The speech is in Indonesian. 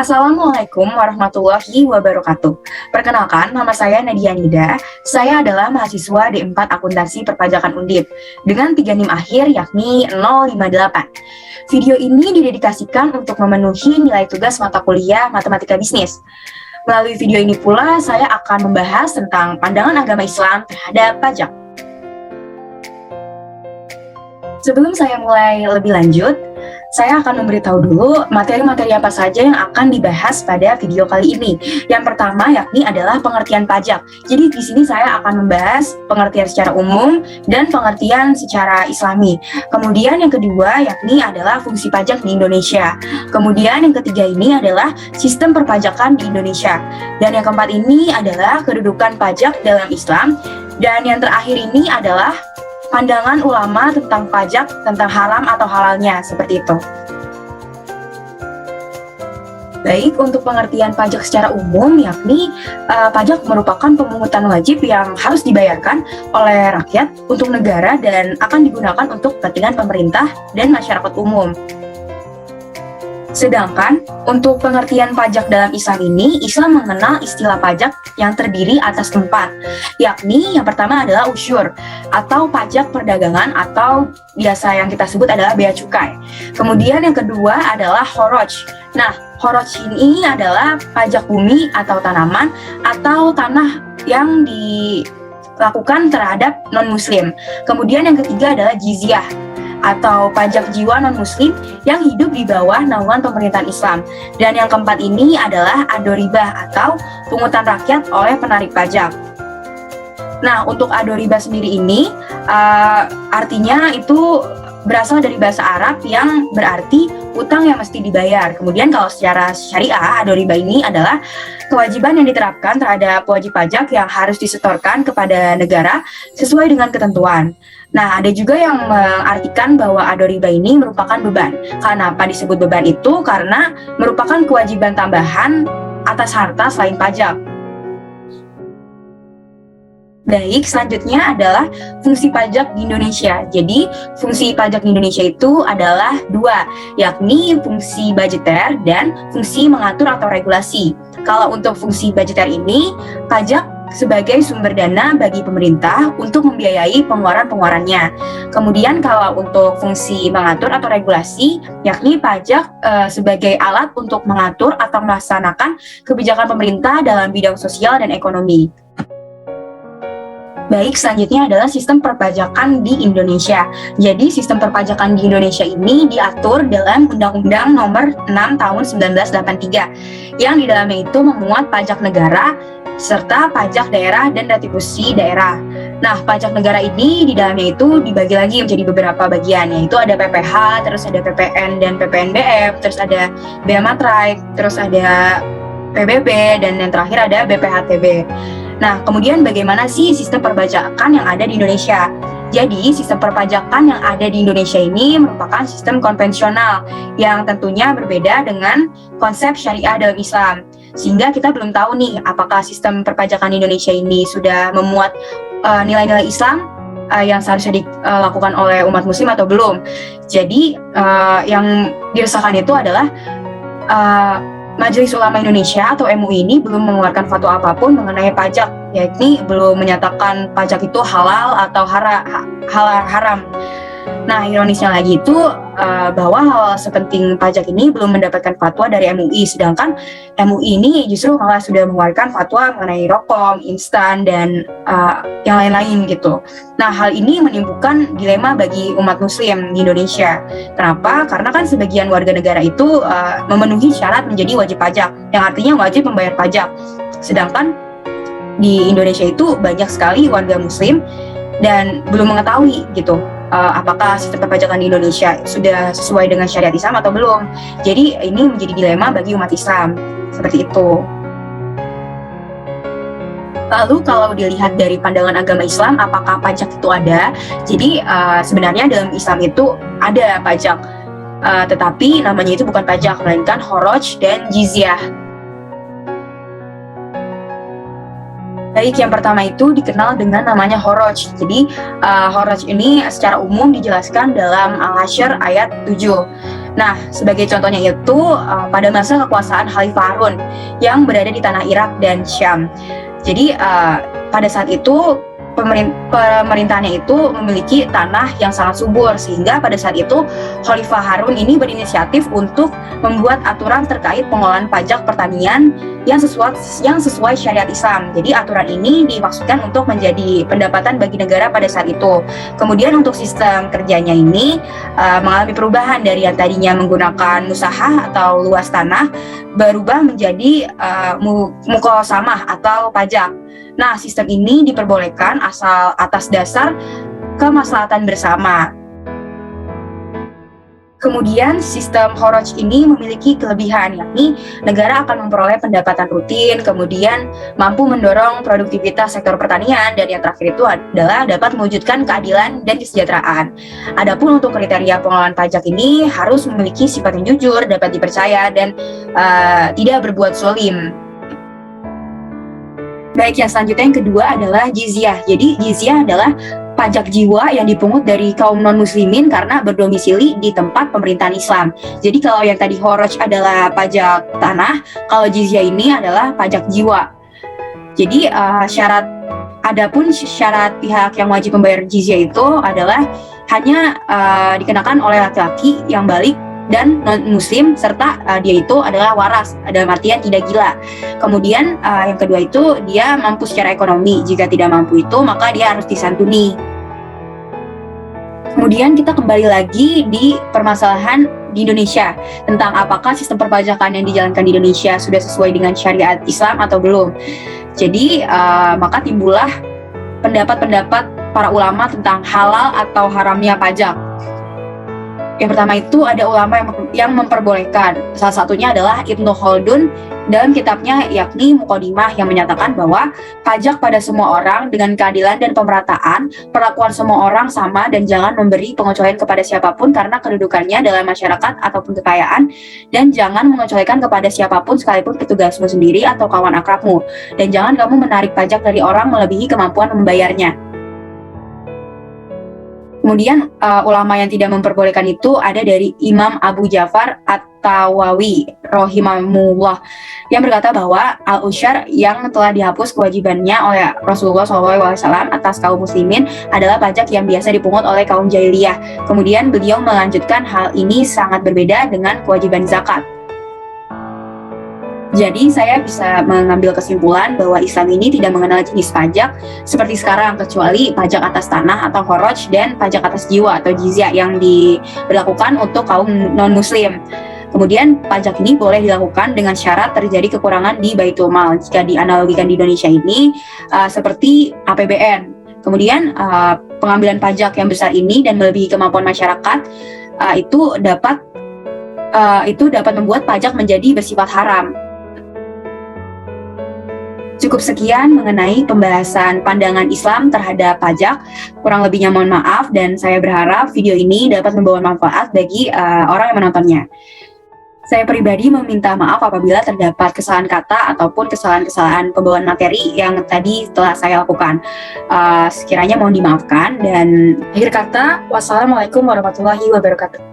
Assalamualaikum warahmatullahi wabarakatuh. Perkenalkan, nama saya Nadia Nida. Saya adalah mahasiswa D4 Akuntansi Perpajakan Undip dengan 3 NIM akhir yakni 058. Video ini didedikasikan untuk memenuhi nilai tugas mata kuliah Matematika Bisnis. Melalui video ini pula, saya akan membahas tentang pandangan agama Islam terhadap pajak. Sebelum saya mulai lebih lanjut, saya akan memberitahu dulu materi-materi apa saja yang akan dibahas pada video kali ini. Yang pertama yakni adalah pengertian pajak. Jadi di sini saya akan membahas pengertian secara umum dan pengertian secara Islami. Kemudian yang kedua yakni adalah fungsi pajak di Indonesia. Kemudian yang ketiga ini adalah sistem perpajakan di Indonesia. Dan yang keempat ini adalah kedudukan pajak dalam Islam. Dan yang terakhir ini adalah pandangan ulama tentang pajak, tentang haram atau halalnya, seperti itu. Baik, untuk pengertian pajak secara umum, yakni pajak merupakan pemungutan wajib yang harus dibayarkan oleh rakyat untuk negara dan akan digunakan untuk kepentingan pemerintah dan masyarakat umum. Sedangkan untuk pengertian pajak dalam Islam ini, Islam mengenal istilah pajak yang terdiri atas 4, yakni yang pertama adalah usyur atau pajak perdagangan atau biasa yang kita sebut adalah bea cukai. Kemudian yang kedua adalah khoroj. Nah, khoroj ini adalah pajak bumi atau tanaman atau tanah yang dilakukan terhadap non-muslim. Kemudian yang ketiga adalah jizyah atau pajak jiwa non-muslim yang hidup di bawah naungan pemerintahan Islam. Dan yang keempat ini adalah adoribah atau pungutan rakyat oleh penarik pajak. Nah, untuk adoribah sendiri ini artinya itu berasal dari bahasa Arab yang berarti utang yang mesti dibayar. Kemudian kalau secara syariah, adoribah ini adalah kewajiban yang diterapkan terhadap wajib pajak yang harus disetorkan kepada negara sesuai dengan ketentuan. Nah, ada juga yang mengartikan bahwa adoribah ini merupakan beban. Kenapa disebut beban itu? Karena merupakan kewajiban tambahan atas harta selain pajak. Baik, selanjutnya adalah fungsi pajak di Indonesia. Jadi, fungsi pajak di Indonesia itu adalah 2, yakni fungsi budgeter dan fungsi mengatur atau regulasi. Kalau untuk fungsi budgeter ini, pajak sebagai sumber dana bagi pemerintah untuk membiayai pengeluaran-pengeluarannya. Kemudian kalau untuk fungsi mengatur atau regulasi, yakni pajak sebagai alat untuk mengatur atau melaksanakan kebijakan pemerintah dalam bidang sosial dan ekonomi. Baik, selanjutnya adalah sistem perpajakan di Indonesia. Jadi, sistem perpajakan di Indonesia ini diatur dalam Undang-Undang Nomor 6 Tahun 1983, yang di dalamnya itu memuat pajak negara, serta pajak daerah dan retribusi daerah. Nah, pajak negara ini di dalamnya itu dibagi lagi menjadi beberapa bagian, yaitu ada PPH, terus ada PPN dan PPNBM, terus ada Bea Matrai, terus ada PBB, dan yang terakhir ada BPHTB. Nah, kemudian bagaimana sih sistem perpajakan yang ada di Indonesia? Jadi, sistem perpajakan yang ada di Indonesia ini merupakan sistem konvensional yang tentunya berbeda dengan konsep syariah dalam Islam. Sehingga kita belum tahu nih, apakah sistem perpajakan di Indonesia ini sudah memuat nilai-nilai Islam yang seharusnya dilakukan oleh umat muslim atau belum. Jadi, yang diresahkan itu adalah Majelis Ulama Indonesia atau MUI ini belum mengeluarkan fatwa apapun mengenai pajak, yakni belum menyatakan pajak itu halal atau haram. Nah, ironisnya lagi itu bahwa hal sepenting pajak ini belum mendapatkan fatwa dari MUI, sedangkan MUI ini justru malah sudah mengeluarkan fatwa mengenai rokok, instan, dan yang lain-lain gitu. Nah, hal ini menimbulkan dilema bagi umat muslim di Indonesia. Kenapa? Karena kan sebagian warga negara itu memenuhi syarat menjadi wajib pajak, yang artinya wajib membayar pajak. Sedangkan di Indonesia itu banyak sekali warga muslim dan belum mengetahui gitu apakah sistem perpajakan di Indonesia sudah sesuai dengan syariat Islam atau belum. Jadi ini menjadi dilema bagi umat Islam, seperti itu. Lalu kalau dilihat dari pandangan agama Islam, apakah pajak itu ada? Jadi sebenarnya dalam Islam itu ada pajak, tetapi namanya itu bukan pajak, melainkan khoroj dan jizyah. Baik, yang pertama itu dikenal dengan namanya khoroj. Jadi khoroj ini secara umum dijelaskan dalam Al-Hasyr ayat 7. Nah, sebagai contohnya itu pada masa kekuasaan Khalifah Harun yang berada di tanah Irak dan Syam. Jadi pada saat itu pemerintahannya itu memiliki tanah yang sangat subur, sehingga pada saat itu Khalifah Harun ini berinisiatif untuk membuat aturan terkait pengelolaan pajak pertanian yang sesuai syariat Islam. Jadi aturan ini dimaksudkan untuk menjadi pendapatan bagi negara pada saat itu. Kemudian untuk sistem kerjanya ini mengalami perubahan dari yang tadinya menggunakan musahah atau luas tanah berubah menjadi mukosamah atau pajak. Nah, sistem ini diperbolehkan asal atas dasar kemaslahatan bersama. Kemudian sistem Kharaj ini memiliki kelebihan, yakni negara akan memperoleh pendapatan rutin, kemudian mampu mendorong produktivitas sektor pertanian, dan yang terakhir itu adalah dapat mewujudkan keadilan dan kesejahteraan. Adapun untuk kriteria pengelolaan pajak ini harus memiliki sifat yang jujur, dapat dipercaya, dan tidak berbuat zolim. Baik, yang selanjutnya yang kedua adalah jizyah. Jadi jizyah adalah pajak jiwa yang dipungut dari kaum non-muslimin karena berdomisili di tempat pemerintahan Islam. Jadi kalau yang tadi Kharaj adalah pajak tanah, kalau jizyah ini adalah pajak jiwa. Jadi adapun syarat pihak yang wajib membayar jizyah itu adalah hanya dikenakan oleh laki-laki yang balik dan non-muslim, serta dia itu adalah waras, dalam artian tidak gila. Kemudian yang kedua itu dia mampu secara ekonomi. Jika tidak mampu itu maka dia harus disantuni. Kemudian kita kembali lagi di permasalahan di Indonesia tentang apakah sistem perpajakan yang dijalankan di Indonesia sudah sesuai dengan syariat Islam atau belum. Jadi maka timbullah pendapat-pendapat para ulama tentang halal atau haramnya pajak. Yang pertama itu ada ulama yang memperbolehkan. Salah satunya adalah Ibnu Khaldun dalam kitabnya yakni Muqaddimah, yang menyatakan bahwa pajak pada semua orang dengan keadilan dan pemerataan, perlakuan semua orang sama dan jangan memberi pengecualian kepada siapapun karena kedudukannya dalam masyarakat ataupun kekayaan, dan jangan mengecualikan kepada siapapun sekalipun petugasmu sendiri atau kawan akrabmu, dan jangan kamu menarik pajak dari orang melebihi kemampuan membayarnya. Kemudian ulama yang tidak memperbolehkan itu ada dari Imam Abu Ja'far At-Tawawi rahimahullah, yang berkata bahwa al-usyar yang telah dihapus kewajibannya oleh Rasulullah SAW atas kaum muslimin adalah pajak yang biasa dipungut oleh kaum jahiliyah. Kemudian beliau melanjutkan hal ini sangat berbeda dengan kewajiban zakat. Jadi saya bisa mengambil kesimpulan bahwa Islam ini tidak mengenal jenis pajak seperti sekarang, kecuali pajak atas tanah atau Kharaj dan pajak atas jiwa atau jizyah yang diberlakukan untuk kaum non-muslim. Kemudian pajak ini boleh dilakukan dengan syarat terjadi kekurangan di Baitul Mal. Jika dianalogikan di Indonesia ini seperti APBN. Kemudian pengambilan pajak yang besar ini dan melebihi kemampuan masyarakat itu dapat membuat pajak menjadi bersifat haram. Cukup sekian mengenai pembahasan pandangan Islam terhadap pajak. Kurang lebihnya mohon maaf, dan saya berharap video ini dapat membawa manfaat bagi orang yang menontonnya. Saya pribadi meminta maaf apabila terdapat kesalahan kata ataupun kesalahan-kesalahan pembawaan materi yang tadi telah saya lakukan. Sekiranya mohon dimaafkan, dan akhir kata, wassalamualaikum warahmatullahi wabarakatuh.